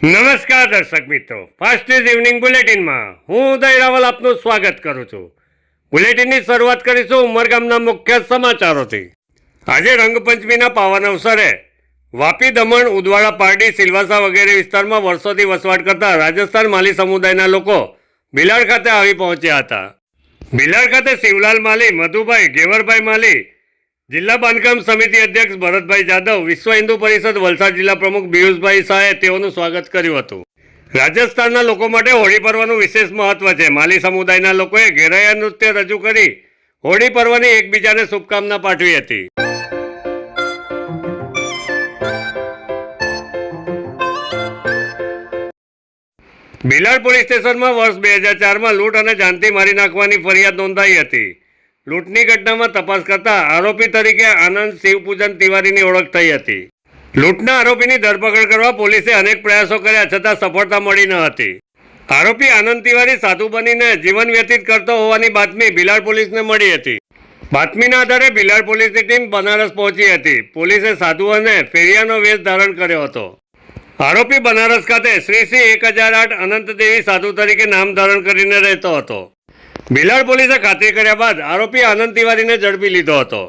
નમસ્કાર દર્શક મિત્રો, ફાસ્ટ ન્યૂઝ ઇવનિંગ બુલેટિનમાં હું ઉદય રાવલ આપનું સ્વાગત કરું છું। બુલેટિનની શરૂઆત કરીશું ઉમરગામના મુખ્ય સમાચારોથી। આજે રંગપંચમીના પાવન અવસરે વાપી, દમણ, ઉદવાડા, પારડી, સિલવાસા વગેરે વિસ્તારમાં વર્ષોથી વસવાટ કરતા રાજસ્થાન માલી સમુદાયના લોકો ભીલાડ ખાતે આવી પહોંચ્યા હતા। ભીલાડ ખાતે શિવલાલ માલી, મધુભાઈ, ઘેવરભાઈ માલી, જિલ્લા બાંધકામ સમિતિ અધ્યક્ષ ભરતભાઈ જાદવ, વિશ્વ હિન્દુ પરિષદ વલસાડ જિલ્લા પ્રમુખ પિયુષભાઈ શાહે તેઓનું સ્વાગત કર્યું હતું। રાજસ્થાનના લોકો માટે હોળી પર્વનું વિશેષ મહત્વ છે। માલી સમુદાયના લોકોએ ઘેરૈયા નૃત્ય રજૂ કરી હોળી પર્વની એકબીજાને શુભકામના પાઠવી હતી। ભીલાડ પોલીસ સ્ટેશનમાં વર્ષ 2004માં લૂંટ અને જાનથી મારી નાખવાની ફરિયાદ નોંધાઈ હતી। લૂંટની ઘટનામાં તપાસ કરતા આરોપી તરીકે આનંદ શિવપૂજન તિવારીની ઓળખ થઈ હતી। લૂંટના આરોપીની ધરપકડ કરવા પોલીસે અનેક પ્રયાસો કર્યા છતાં સફળતા મળી ન હતી। આરોપી આનંદ તિવારી સાધુ બનીને જીવન વ્યતીત કરતો હોવાની બાતમી ભીલાડ પોલીસને મળી હતી। બાતમીના આધારે ભીલાડ પોલીસની ટીમ બનારસ પહોંચી હતી। પોલીસે સાધુ અને ફેરિયાનો વેશ ધારણ કર્યો હતો। આરોપી બનારસ ખાતે શ્રી 1008 અનંત દેવી સાધુ તરીકે નામ ધારણ કરીને રહેતો હતો। ભીલાડ પોલીસે ખાતરી કર્યા બાદ આરોપી આનંદ તિવારીને ઝડપી લીધો હતો।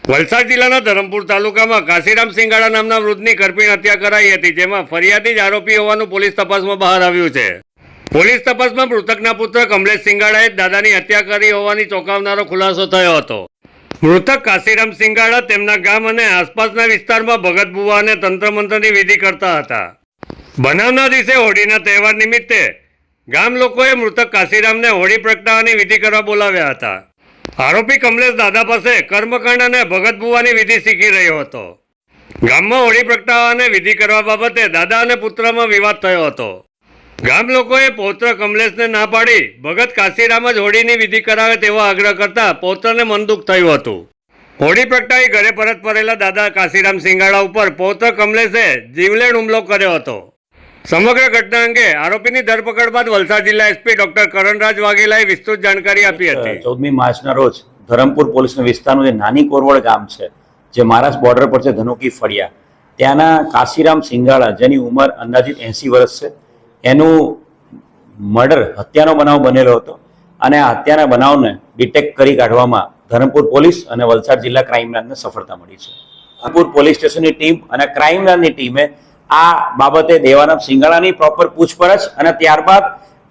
વલસાડ જિલ્લાના ધરમપુર તાલુકામાં કાશીરામ સિંગાડા નામના વૃદ્ધની કરપીણ હત્યા કરાઈ હતી, જેમાં ફરિયાદી જ આરોપી હોવાનું પોલીસ તપાસમાં બહાર આવ્યું છે। પોલીસ તપાસમાં મૃતકના પુત્ર કમલેશ સિંગાડાએ દાદાની હત્યા કરી હોવાની ચોંકાવનારો ખુલાસો થયો હતો। મૃતક કાશીરામ સિંગાડા તેમના ગામ અને આસપાસના વિસ્તારમાં ભગત બુવા અને તંત્ર મંત્રની વિધિ કરતા હતા। બનાવના દિવસે હોળીના તહેવાર નિમિત્તે ગામ લોકોએ મૃતક કાશીરામને હોળી પ્રગટાવવાની વિધિ કરવા બોલાવ્યા હતા। આરોપી કમલેશ દાદા પાસે કર્મકાંડ અને ભગત બુવાની વિધિ શીખી રહ્યો હતો। ગામમાં હોળી પ્રગટાવવાની વિધિ કરવા બાબતે દાદા અને પુત્રમાં વિવાદ થયો હતો। ગામ લોકોએ પૌત્ર કમલેશને ના પાડી ભગત કાશીરામ જ હોળીની વિધિ કરાવે તેવો આગ્રહ કરતા પૌત્રને મનદુખ થયું હતું। હોળી પ્રગટાવી ઘરે પરત ફરેલા દાદા કાશીરામ સિંગાડા ઉપર પૌત્ર કમલેશે જીવલેણ હુમલો કર્યો હતો। સમગ્ર ઘટના અંગે આરોપીની ધરપકડ બાદ વલસાડ જિલ્લા એસપી ડોક્ટર કરણરાજ વાઘેલાએ વિસ્તૃત જાણકારી આપી હતી। 14મી માર્ચના રોજ ધરમપુર પોલીસના વિસ્તારનું જે નાની કોરવડ ગામ છે, જે મહારાષ્ટ્ર બોર્ડર પર છે, ધનુકી ફળિયા, ત્યાંના કાશીરામ સિંગાડા, જેની ઉંમર અંદાજિત 80 વર્ષ છે, એનું મર્ડર, હત્યાનો બનાવ બનેલો હતો અને આ હત્યાના બનાવને ડિટેક્ટ કરી કાઢવામાં ધરમપુર પોલીસ અને વલસાડ જિલ્લા ક્રાઇમ બ્રાન્ચને સફળતા મળી છે। ધરમપુર પોલીસ સ્ટેશનની ટીમ અને ક્રાઇમ બ્રાન્ચની ટીમે આ બાબતે દેવાનંદ સિંગાડાની પ્રોપર પૂછપરછ અને ત્યારબાદ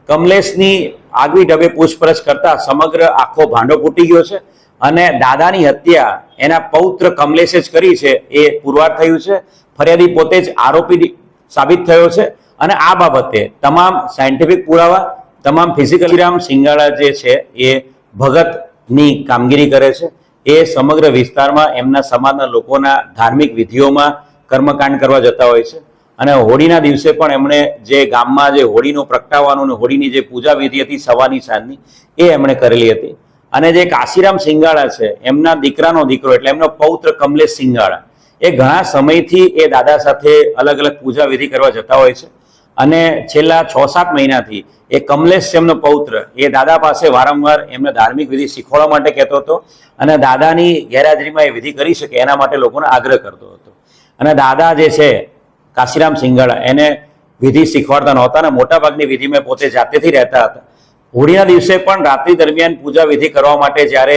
કમલેશની આગવી ઢબે પૂછપરછ કરતા સમગ્ર આખો ભાંડો ફૂટી ગયો છે અને દાદાની હત્યા એના પૌત્ર કમલેશે જ કરી છે એ પુરવાર થયું છે। ફરિયાદી પોતે જ આરોપી સાબિત થયો છે અને આ બાબતે તમામ સાયન્ટિફિક પુરાવા, તમામ ફિઝિકલ રામ સિંગાડા જે છે એ ભગતની કામગીરી કરે છે। એ સમગ્ર વિસ્તારમાં એમના સમાજના લોકોના ધાર્મિક વિધિઓમાં કર્મકાંડ કરવા જતા હોય છે અને હોળીના દિવસે પણ એમણે જે ગામમાં જે હોળીનું પ્રગટાવવાનું અને હોળીની જે પૂજા વિધિ હતી સવારની સાંજની, એ એમણે કરેલી હતી। અને જે કાશીરામ સિંગાડા છે, એમના દીકરાનો દીકરો એટલે એમનો પૌત્ર કમલેશ સિંગાડા, એ ઘણા સમયથી એ દાદા સાથે અલગ અલગ પૂજા વિધિ કરવા જતા હોય છે અને છેલ્લા 6-7 મહિનાથી એ કમલેશ એમનો પૌત્ર એ દાદા પાસે વારંવાર એમને ધાર્મિક વિધિ શીખવાડવા માટે કહેતો હતો અને દાદાની ગેરહાજરીમાં એ વિધિ કરી શકે એના માટે લોકોને આગ્રહ કરતો હતો। અને દાદા જે છે કાશીરામ સિંગાડા એને વિધિ શીખવાડતા નહોતા અને મોટાભાગની વિધિ મેં પોતે જાતેથી રહેતા હતા। હોળીના દિવસે પણ રાત્રિ દરમિયાન પૂજા વિધિ કરવા માટે જ્યારે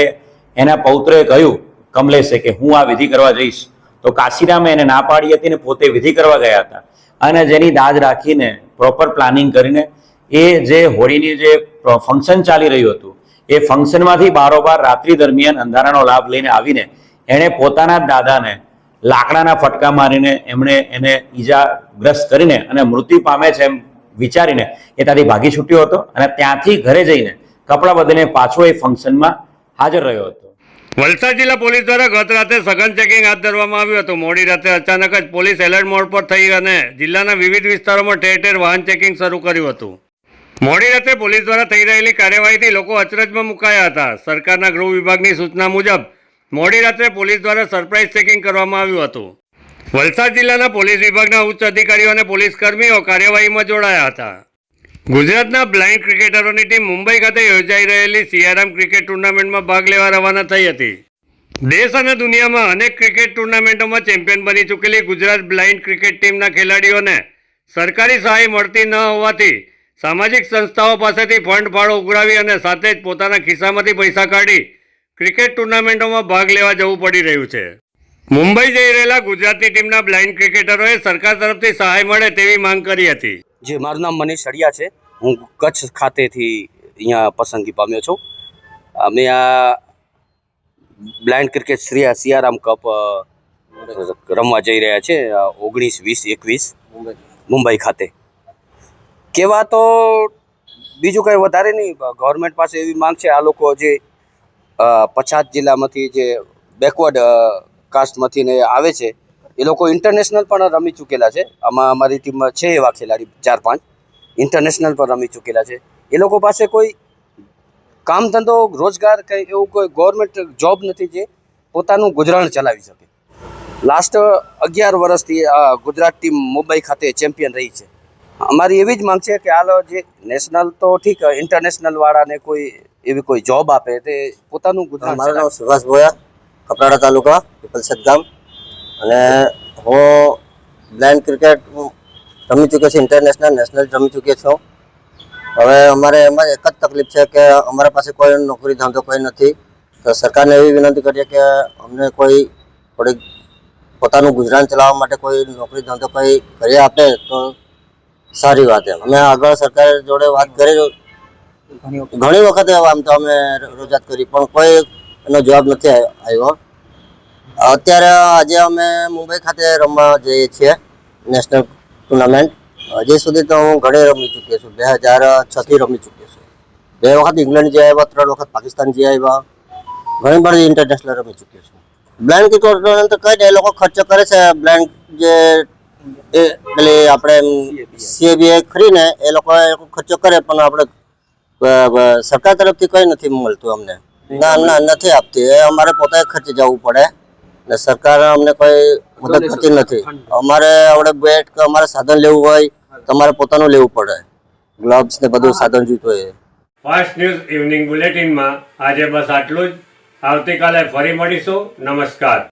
એના પૌત્રએ કહ્યું કમલેશે કે હું આ વિધિ કરવા જઈશ, તો કાશીરામે એને ના પાડી હતી અને પોતે વિધિ કરવા ગયા હતા અને જેની દાજ રાખીને પ્રોપર પ્લાનિંગ કરીને એ જે હોળીની જે ફંક્શન ચાલી રહ્યું હતું એ ફંક્શનમાંથી બારોબાર રાત્રિ દરમિયાન અંધારાનો લાભ લઈને આવીને એણે પોતાના જ દાદાને લાકડાના ફટકા મારીને એમણે એને ઈજાગ્રસ્ત કરીને અને મૃત્યુ પામે છે એમ વિચારીને એ ત્યાંથી ભાગી છૂટ્યો હતો અને ત્યાંથી ઘરે જઈને કપડાં બદલીને પાછો એ ફંક્શનમાં હાજર રહ્યો હતો। વલસાડ જિલ્લા પોલીસ દ્વારા ગત રાતે સઘન ચેકિંગ હાથ ધરવામાં આવ્યું હતું। મોડી રાતે અચાનક જ પોલીસ એલર્ટ મોડ પર થઈ અને જિલ્લાના વિવિધ વિસ્તારોમાં ઠેર ઠેર વાહન ચેકિંગ શરૂ કર્યું હતું। મોડી રાતે પોલીસ દ્વારા થઈ રહેલી કાર્યવાહીથી લોકો અચરજમાં મુકાયા હતા। સરકારના ગૃહ વિભાગની સૂચના મુજબ મોડી રાત્રે પોલીસ દ્વારા સરપ્રાઇઝ ચેકિંગ કરવામાં આવ્યું હતું। વલસાડ જિલ્લાના પોલીસ વિભાગના ઉચ્ચ અધિકારીઓ અને પોલીસ કર્મીઓ કાર્યવાહીમાં જોડાયા હતા। ગુજરાતના બ્લાઇન્ડ ક્રિકેટરોની ટીમ મુંબઈ ખાતે યોજાઈ રહેલી સિયારામ ક્રિકેટ ટુર્નામેન્ટમાં ભાગ લેવા રવાના થઈ હતી। દેશ અને દુનિયામાં અનેક ક્રિકેટ ટુર્નામેન્ટોમાં ચેમ્પિયન બની ચૂકેલી ગુજરાત બ્લાઇન્ડ ક્રિકેટ ટીમના ખેલાડીઓને સરકારી સહાય મળતી ન હોવાથી સામાજિક સંસ્થાઓ પાસેથી ફંડ ફાળો ઉઘરાવી અને સાથે જ પોતાના ખિસ્સામાંથી પૈસા કાઢી ક્રિકેટ ટુર્નામેન્ટોમાં ભાગ લેવા જવું પડી રહ્યું છે. મુંબઈ જઈ રહેલા ગુજરાતની ટીમના બ્લાઇન્ડ ક્રિકેટરોએ સરકાર તરફથી સહાય મળે તેવી માંગ કરી હતી. જે મારું નામ મનીષ અડિયા છે. હું કચ્છ ખાતેથી અહીંયા પસંદગી પામ્યો છું. અમે આ બ્લાઇન્ડ ક્રિકેટ સિયારામ કપ રમવા જઈ રહ્યા છે 19, 20, 21 મુંબઈ ખાતે. કેવા તો બીજું કંઈ વધારે નહીં, ગવર્મેન્ટ પાસે એવી માંગ છે. આ લોકો જે પછાત જિલ્લામાંથી જે બેકવર્ડ કાસ્ટમાંથી ને આવે છે એ લોકો ઇન્ટરનેશનલ પણ રમી ચૂકેલા છે. આમાં અમારી ટીમમાં છે એવા ખેલાડી 4-5 ઇન્ટરનેશનલ પણ રમી ચૂકેલા છે. એ લોકો પાસે કોઈ કામ ધંધો રોજગાર કંઈ એવું કોઈ ગવર્મેન્ટ જોબ નથી જે પોતાનું ગુજરાન ચલાવી શકે. લાસ્ટ 11 વર્ષથી ગુજરાત ટીમ મુંબઈ ખાતે ચેમ્પિયન રહી છે. અમારી એવી જ માંગ છે કે આ જે નેશનલ તો ઠીક, ઇન્ટરનેશનલ વાળાને કોઈ એવી કોઈ જોબ આપે તે પોતાનું ગુજરાન. મારું નામ સુભાષ ભોયા, કપરાડા તાલુકા, પીપલસદ ગામ. અને હું બ્લાઇન્ડ ક્રિકેટ રમી ચૂક્યો છું, ઇન્ટરનેશનલ, નેશનલ રમી ચૂક્યો છું. હવે અમારે એમાં એક જ તકલીફ છે કે અમારા પાસે કોઈ નોકરી ધંધો કોઈ નથી. તો સરકારને એવી વિનંતી કરીએ કે અમને કોઈ થોડીક પોતાનું ગુજરાન ચલાવવા માટે કોઈ નોકરી ધંધો કોઈ કરી આપે તો સારી વાત. એમ અમે આગળ સરકાર જોડે વાત કરી, ઘણી વખત આમ તો અમે રજૂઆત કરી પણ કોઈ એનો જવાબ નથી આવ્યો. અત્યારે આજે અમે મુંબઈ ખાતે રમવા જઈએ છીએ નેશનલ ટુર્નામેન્ટ. હજી સુધી તો હું ઘણી રમી ચૂક્યો છું. 2006થી રમી ચૂક્યો છું. 2 વખત ઇંગ્લેન્ડ જઈ આવ્યા, 3 વખત પાકિસ્તાન જઈ આવ્યા, ઘણી બધી ઇન્ટરનેશનલ રમી ચૂક્યો છું. બ્લાઇન્ડ ક્રિકેટ તો કઈ ને એ લોકો ખર્ચો કરે છે. બ્લાઇન્ડ જે પેલી આપણે CABA ખરીને એ લોકો ખર્ચો કરે પણ આપણે સરકાર તરફથી કંઈ નથી મળતું અમને. ના નથી આપતી. એ અમારે પોતે ખર્ચે જવું પડે ને સરકાર અમને કોઈ મદદ કરતી નથી. અમારે આપણે બેટ કે અમારે સાધન લેવું હોય તો અમારે પોતાનું લેવું પડે, ગ્લવ્સ ને બધું સાધન જોઈતું હોય. ફાસ્ટ ન્યૂઝ ઇવનિંગ બુલેટિનમાં આજે બસ આટલું જ. આવતીકાલે ફરી મળીશું. નમસ્કાર.